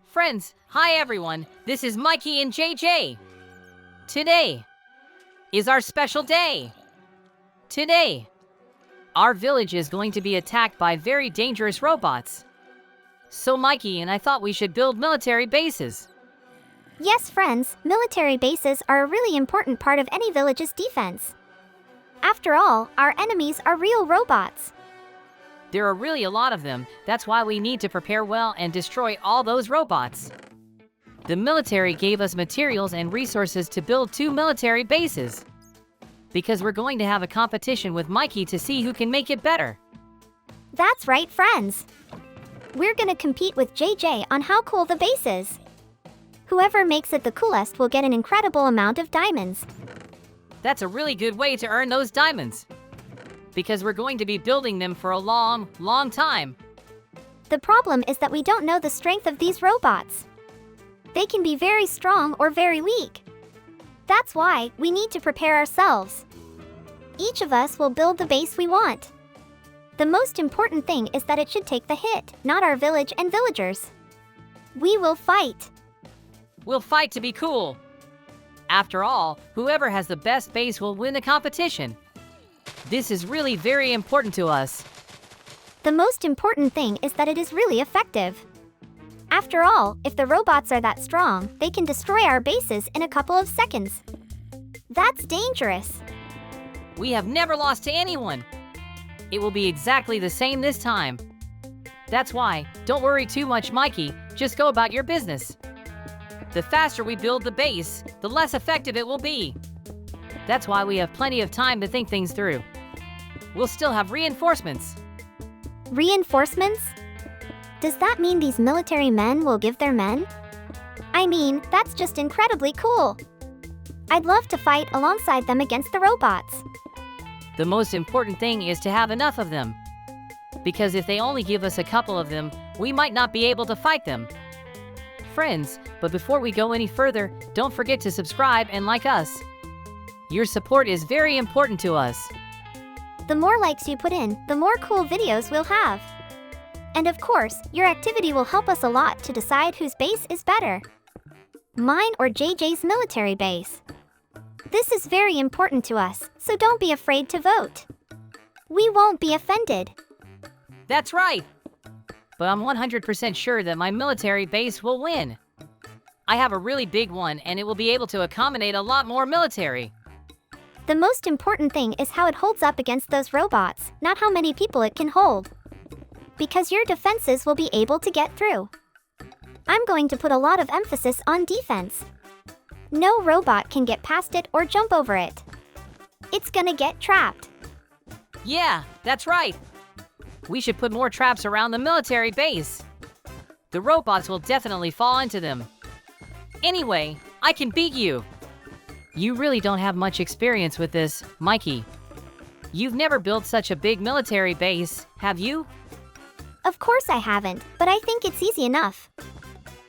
Friends, hi everyone, this is Mikey and JJ. Today is our special day. Today, our village is going to be attacked by very dangerous robots. So Mikey and I thought we should build military bases. Yes, friends, military bases are a really important part of any village's defense. After all, our enemies are real robots. There are really a lot of them, that's why we need to prepare well and destroy all those robots. The military gave us materials and resources to build 2 military bases. Because we're going to have a competition with Mikey to see who can make it better. That's right, friends. We're gonna compete with JJ on how cool the base is. Whoever makes it the coolest will get an incredible amount of diamonds. That's a really good way to earn those diamonds. Because we're going to be building them for a long, long time. The problem is that we don't know the strength of these robots. They can be very strong or very weak. That's why we need to prepare ourselves. Each of us will build the base we want. The most important thing is that it should take the hit, not our village and villagers. We will fight. We'll fight to be cool. After all, whoever has the best base will win the competition. This is really very important to us. The most important thing is that it is really effective. After all, if the robots are that strong, they can destroy our bases in a couple of seconds. That's dangerous. We have never lost to anyone. It will be exactly the same this time. That's why, don't worry too much, Mikey, just go about your business. The faster we build the base, the less effective it will be. That's why we have plenty of time to think things through. We'll still have reinforcements. Reinforcements? Does that mean these military men will give their men? I mean, that's just incredibly cool. I'd love to fight alongside them against the robots. The most important thing is to have enough of them. Because if they only give us a couple of them, we might not be able to fight them. Friends, but before we go any further, don't forget to subscribe and like us. Your support is very important to us. The more likes you put in, the more cool videos we'll have. And of course, your activity will help us a lot to decide whose base is better. Mine or JJ's military base. This is very important to us, so don't be afraid to vote. We won't be offended. That's right. But I'm 100% sure that my military base will win. I have a really big one and it will be able to accommodate a lot more military. The most important thing is how it holds up against those robots, not how many people it can hold. Because your defenses will be able to get through. I'm going to put a lot of emphasis on defense. No robot can get past it or jump over it. It's gonna get trapped. Yeah, that's right. We should put more traps around the military base. The robots will definitely fall into them. Anyway, I can beat you. You really don't have much experience with this, Mikey. You've never built such a big military base, have you? Of course I haven't, but I think it's easy enough.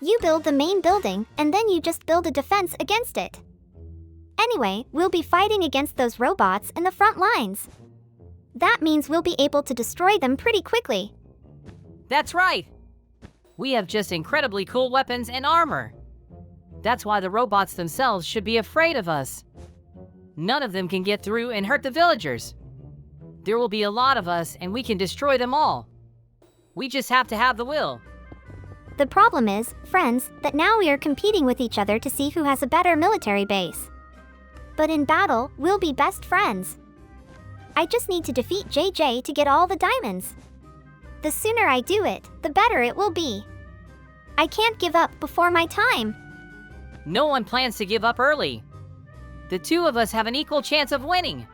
You build the main building, and then you just build a defense against it. Anyway, we'll be fighting against those robots in the front lines. That means we'll be able to destroy them pretty quickly. That's right. We have just incredibly cool weapons and armor. That's why the robots themselves should be afraid of us. None of them can get through and hurt the villagers. There will be a lot of us and we can destroy them all. We just have to have the will. The problem is, friends, that now we are competing with each other to see who has a better military base. But in battle, we'll be best friends. I just need to defeat JJ to get all the diamonds. The sooner I do it, the better it will be. I can't give up before my time. No one plans to give up early. The 2 of us have an equal chance of winning.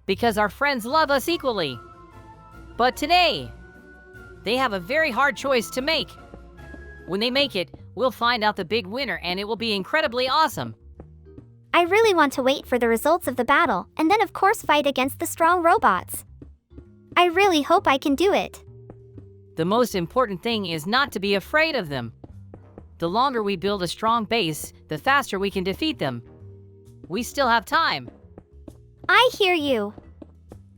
Because our friends love us equally. But today, they have a very hard choice to make. When they make it, we'll find out the big winner and it will be incredibly awesome. I really want to wait for the results of the battle and then of course fight against the strong robots. I really hope I can do it. The most important thing is not to be afraid of them. The longer we build a strong base, the faster we can defeat them. We still have time. I hear you.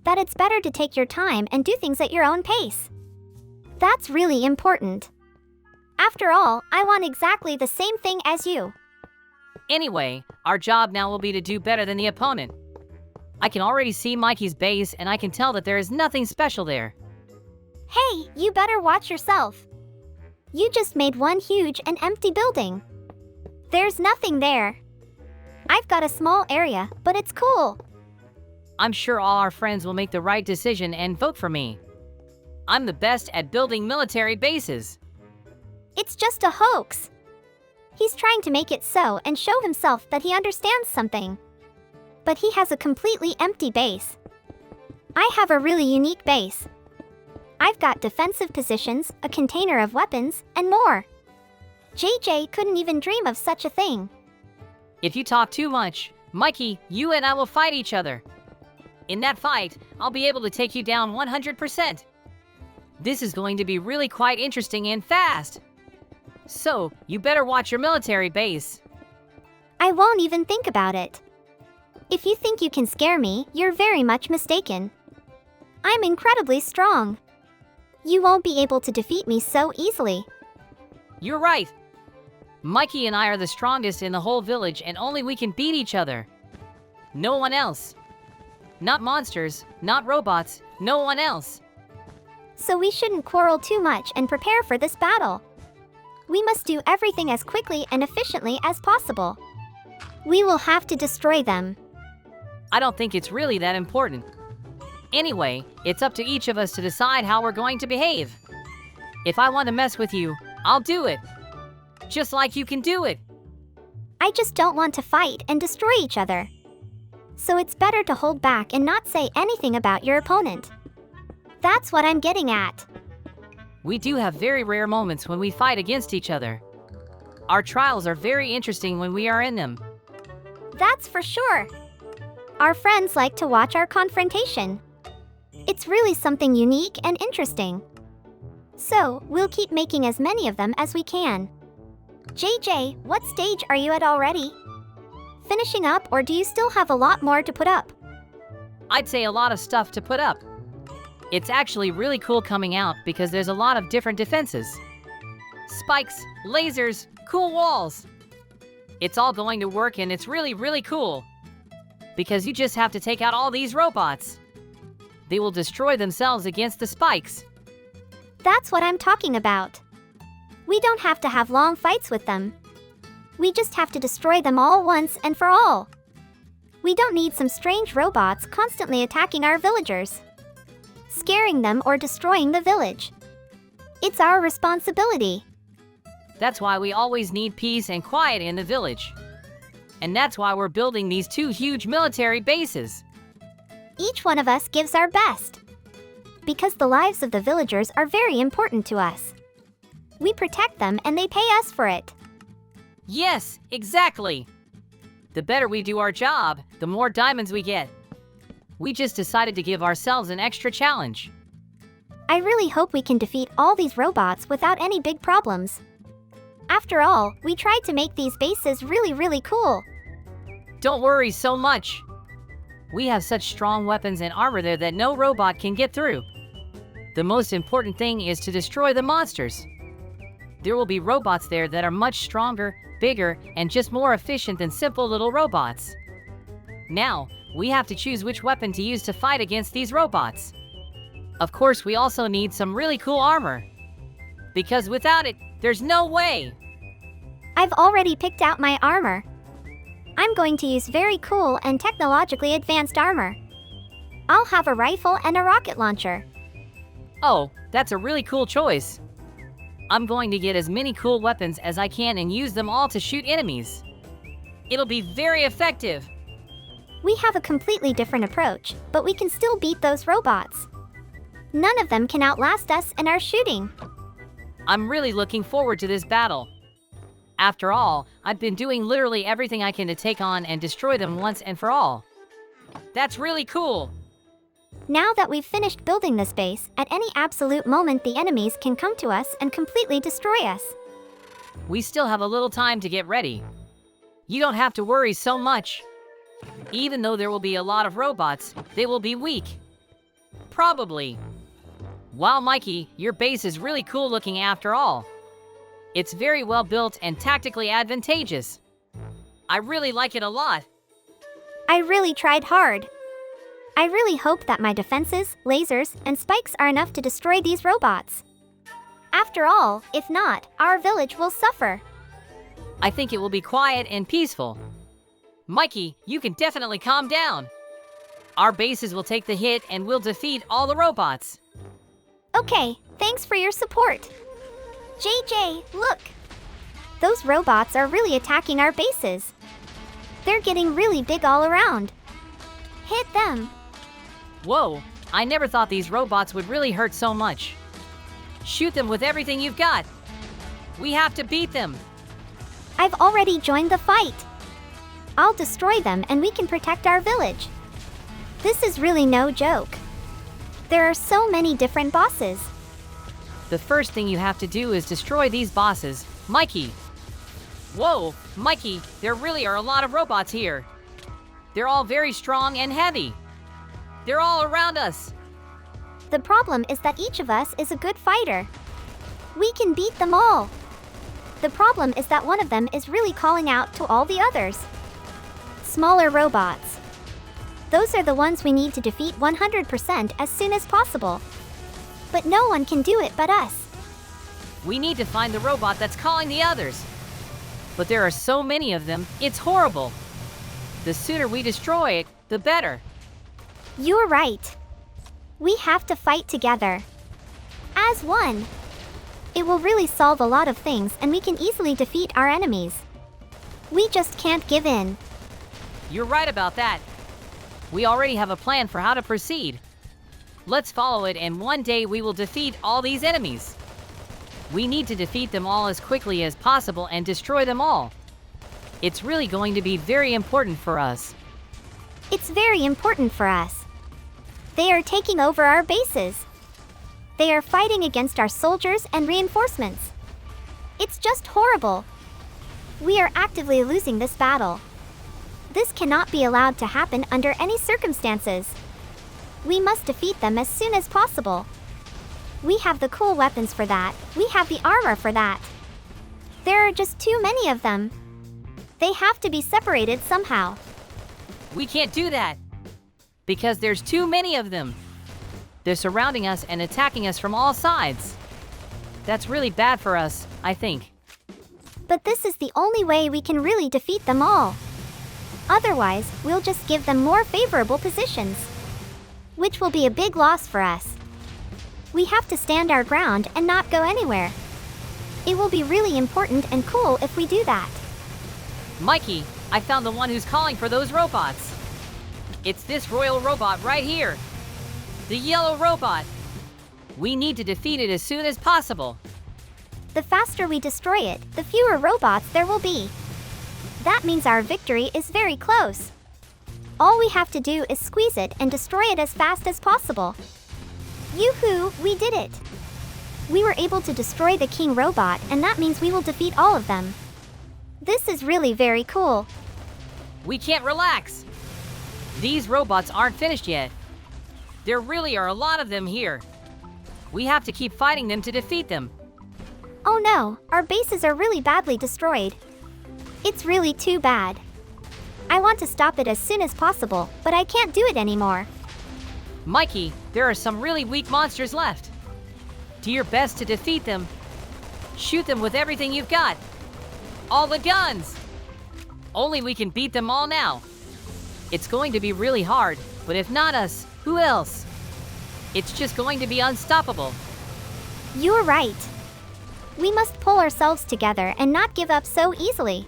That it's better to take your time and do things at your own pace. That's really important. After all, I want exactly the same thing as you. Anyway, our job now will be to do better than the opponent. I can already see Mikey's base and I can tell that there is nothing special there. Hey, you better watch yourself. You just made one huge and empty building. There's nothing there. I've got a small area, but it's cool. I'm sure all our friends will make the right decision and vote for me. I'm the best at building military bases. It's just a hoax. He's trying to make it so and show himself that he understands something. But he has a completely empty base. I have a really unique base. I've got defensive positions, a container of weapons, and more. JJ couldn't even dream of such a thing. If you talk too much, Mikey, you and I will fight each other. In that fight, I'll be able to take you down 100%. This is going to be really quite interesting and fast. So, you better watch your military base. I won't even think about it. If you think you can scare me, you're very much mistaken. I'm incredibly strong. You won't be able to defeat me so easily. You're right. Mikey and I are the strongest in the whole village and only we can beat each other. No one else. Not monsters, not robots, no one else. So we shouldn't quarrel too much and prepare for this battle. We must do everything as quickly and efficiently as possible. We will have to destroy them. I don't think it's really that important. Anyway, it's up to each of us to decide how we're going to behave. If I want to mess with you, I'll do it. Just like you can do it. I just don't want to fight and destroy each other. So it's better to hold back and not say anything about your opponent. That's what I'm getting at. We do have very rare moments when we fight against each other. Our trials are very interesting when we are in them. That's for sure. Our friends like to watch our confrontation. It's really something unique and interesting. So, we'll keep making as many of them as we can. JJ, what stage are you at already? Finishing up, or do you still have a lot more to put up? I'd say a lot of stuff to put up. It's actually really cool coming out because there's a lot of different defenses. Spikes, lasers, cool walls. It's all going to work and it's really, really cool. Because you just have to take out all these robots. They will destroy themselves against the spikes. That's what I'm talking about. We don't have to have long fights with them. We just have to destroy them all once and for all. We don't need some strange robots constantly attacking our villagers, scaring them or destroying the village. It's our responsibility. That's why we always need peace and quiet in the village. And that's why we're building these two huge military bases. Each one of us gives our best. Because the lives of the villagers are very important to us. We protect them and they pay us for it. Yes, exactly. The better we do our job, the more diamonds we get. We just decided to give ourselves an extra challenge. I really hope we can defeat all these robots without any big problems. After all, we tried to make these bases really, really cool. Don't worry so much. We have such strong weapons and armor there that no robot can get through. The most important thing is to destroy the monsters. There will be robots there that are much stronger, bigger, and just more efficient than simple little robots. Now, we have to choose which weapon to use to fight against these robots. Of course, we also need some really cool armor. Because without it, there's no way. I've already picked out my armor. I'm going to use very cool and technologically advanced armor. I'll have a rifle and a rocket launcher. Oh, that's a really cool choice. I'm going to get as many cool weapons as I can and use them all to shoot enemies. It'll be very effective. We have a completely different approach, but we can still beat those robots. None of them can outlast us in our shooting. I'm really looking forward to this battle. After all, I've been doing literally everything I can to take on and destroy them once and for all. That's really cool. Now that we've finished building this base, at any absolute moment the enemies can come to us and completely destroy us. We still have a little time to get ready. You don't have to worry so much. Even though there will be a lot of robots, they will be weak. Probably. Wow, Mikey, your base is really cool looking after all. It's very well built and tactically advantageous. I really like it a lot. I really tried hard. I really hope that my defenses, lasers, and spikes are enough to destroy these robots. After all, if not, our village will suffer. I think it will be quiet and peaceful. Mikey, you can definitely calm down. Our bases will take the hit and we'll defeat all the robots. Okay, thanks for your support. JJ, look! Those robots are really attacking our bases. They're getting really big all around. Hit them! Whoa, I never thought these robots would really hurt so much. Shoot them with everything you've got. We have to beat them. I've already joined the fight. I'll destroy them and we can protect our village. This is really no joke. There are so many different bosses. The first thing you have to do is destroy these bosses. Mikey! Whoa, Mikey, there really are a lot of robots here. They're all very strong and heavy. They're all around us. The problem is that each of us is a good fighter. We can beat them all. The problem is that one of them is really calling out to all the others. Smaller robots. Those are the ones we need to defeat 100% as soon as possible. But no one can do it but us. We need to find the robot that's calling the others. But there are so many of them, it's horrible. The sooner we destroy it, the better. You're right. We have to fight together. As one. It will really solve a lot of things and we can easily defeat our enemies. We just can't give in. You're right about that. We already have a plan for how to proceed. Let's follow it and one day we will defeat all these enemies. We need to defeat them all as quickly as possible and destroy them all. It's really going to be very important for us. It's very important for us. They are taking over our bases. They are fighting against our soldiers and reinforcements. It's just horrible. We are actively losing this battle. This cannot be allowed to happen under any circumstances. We must defeat them as soon as possible. We have the cool weapons for that. We have the armor for that. There are just too many of them. They have to be separated somehow. We can't do that. Because there's too many of them. They're surrounding us and attacking us from all sides. That's really bad for us, I think. But this is the only way we can really defeat them all. Otherwise, we'll just give them more favorable positions, which will be a big loss for us. We have to stand our ground and not go anywhere. It will be really important and cool if we do that. Mikey, I found the one who's calling for those robots. It's this royal robot right here. The yellow robot. We need to defeat it as soon as possible. The faster we destroy it, the fewer robots there will be. That means our victory is very close. All we have to do is squeeze it and destroy it as fast as possible. Yoo-hoo, we did it! We were able to destroy the king robot and that means we will defeat all of them. This is really very cool. We can't relax. These robots aren't finished yet. There really are a lot of them here. We have to keep fighting them to defeat them. Oh no, our bases are really badly destroyed. It's really too bad. I want to stop it as soon as possible, but I can't do it anymore. Mikey, there are some really weak monsters left. Do your best to defeat them. Shoot them with everything you've got. All the guns! Only we can beat them all now. It's going to be really hard, but if not us, who else? It's just going to be unstoppable. You're right. We must pull ourselves together and not give up so easily.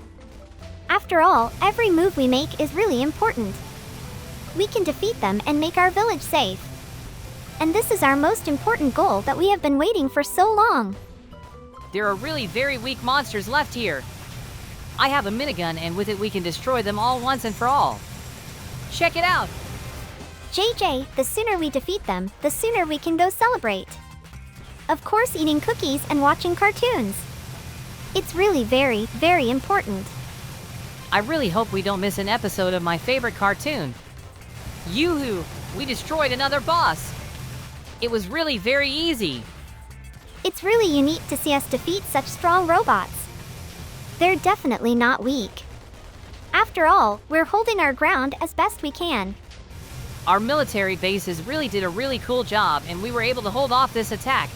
After all, every move we make is really important. We can defeat them and make our village safe. And this is our most important goal that we have been waiting for so long. There are really very weak monsters left here. I have a minigun and with it we can destroy them all once and for all. Check it out! JJ, the sooner we defeat them, the sooner we can go celebrate. Of course, eating cookies and watching cartoons. It's really very, very important. I really hope we don't miss an episode of my favorite cartoon. Yoo-hoo! We destroyed another boss! It was really very easy. It's really unique to see us defeat such strong robots. They're definitely not weak. After all, we're holding our ground as best we can. Our military bases really did a really cool job, and we were able to hold off this attack.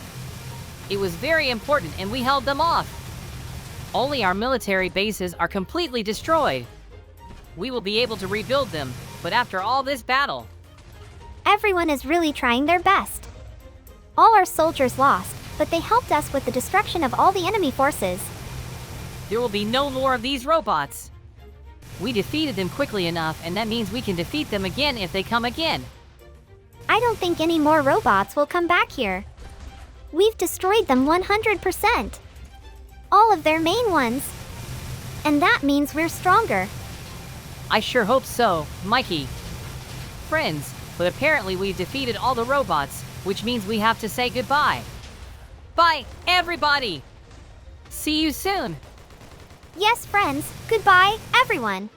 It was very important, and we held them off. Only our military bases are completely destroyed. We will be able to rebuild them, but after all this battle. Everyone is really trying their best. All our soldiers lost, but they helped us with the destruction of all the enemy forces. There will be no more of these robots. We defeated them quickly enough, and that means we can defeat them again if they come again. I don't think any more robots will come back here. We've destroyed them 100%. All of their main ones. And that means we're stronger. I sure hope so, Mikey. Friends, but apparently we've defeated all the robots, which means we have to say goodbye. Bye, everybody! See you soon! Yes, friends. Goodbye, everyone.